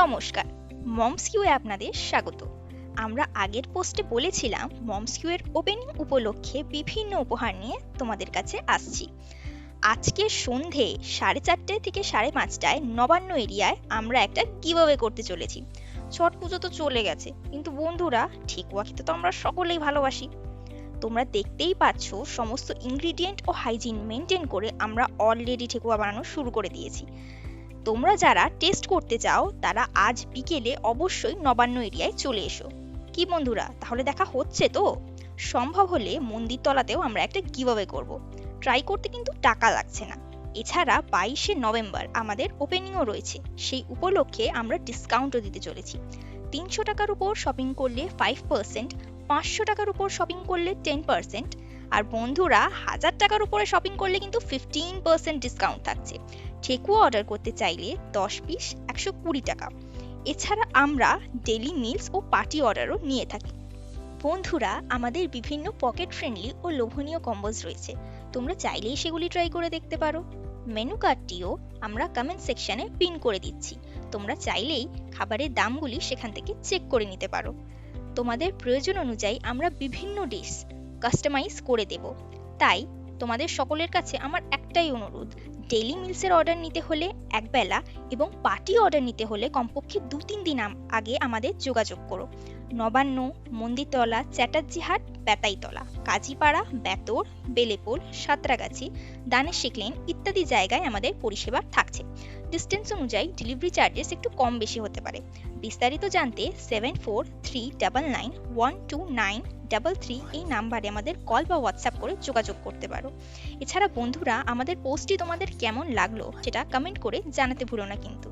নমস্কার, মমস কিউয়ে আপনাদের স্বাগত। আমরা আগের পোস্টে বলেছিলাম মমস কিউয়ের ওপেনিং উপলক্ষে বিভিন্ন উপহার নিয়ে তোমাদের কাছে আসছি। আজকে সন্ধে 4:30 থেকে 5:30টায় নবান্ন এরিয়ায় আমরা একটা গিভঅ্যাওয়ে করতে চলেছি। ছট পুজো তো চলে গেছে, কিন্তু বন্ধুরা ঠেকুয়া খেতে তো আমরা সকলেই ভালোবাসি। তোমরা দেখতেই পাচ্ছ সমস্ত ইনগ্রিডিয়েন্ট ও হাইজিন মেনটেন করে আমরা অলরেডি ঠেকুয়া বানানো শুরু করে দিয়েছি। তোমরা যারা টেস্ট করতে চাও তারা আজ বিকেলে অবশ্যই নবান্ন এরিয়ায় চলে এসো। কি বন্ধুরা, তাহলে দেখা হচ্ছে তো? সম্ভব হলে মন্দির তলাতেও আমরা একটা গিভঅ্যাওয়ে করব। ট্রাই করতে কিন্তু টাকা লাগছে না। এছাড়া 22শে নভেম্বর আমাদের ওপেনিংও রয়েছে, সেই উপলক্ষে আমরা ডিসকাউন্টও দিতে চলেছি। 300 টাকার উপর শপিং করলে 5%, 500 টাকার উপর শপিং করলে 10%, আর বন্ধুরা 1000 টাকার উপরে শপিং করলে কিন্তু 15% ডিসকাউন্ট থাকছে। ঠেকুয়া অর্ডার করতে চাইলে 10 পিস 120 টাকা। এছাড়া আমরা ডেলি মিলস ও পার্টি অর্ডারও নিয়ে থাকি। বন্ধুরা, আমাদের বিভিন্ন পকেট ফ্রেন্ডলি ও লোভনীয় কম্বোজ রয়েছে, তোমরা চাইলেই সেগুলি ট্রাই করে দেখতে পারো। মেনু কার্ডটিও আমরা কমেন্ট সেকশনে পিন করে দিচ্ছি, তোমরা চাইলেই খাবারের দামগুলি সেখান থেকে চেক করে নিতে পারো। তোমাদের প্রয়োজন অনুযায়ী আমরা বিভিন্ন ডিশ কাস্টমাইজ করে দেব। তাই তোমাদের সকলের কাছে আমার একটাই অনুরোধ, ডেইলি মিলসের অর্ডার নিতে হলে একবেলা এবং পার্টি অর্ডার নিতে হলে কমপক্ষে 2-3 দিন আগে আমাদের যোগাযোগ করো। নবান্ন, মন্দিরতলা, চ্যাটার্জিহাট, বেতাইতলা, কাজীপাড়া, বেতর, বেলেপোল, সাঁতরাগাছি, দানেশ লেন ইত্যাদি জায়গায় আমাদের পরিষেবা থাকছে। ডিস্টেন্স অনুযায়ী ডেলিভারি চার্জেস একটু কম বেশি হতে পারে। বিস্তারিত জানতে 7439912933 এই নাম্বারে আমাদের কল বা হোয়াটসঅ্যাপ করে যোগাযোগ করতে পারো। এছাড়া বন্ধুরা, আমাদের পোস্টটি তোমাদের কেমন লাগলো সেটা কমেন্ট করে জানাতে ভুলো না কিন্তু।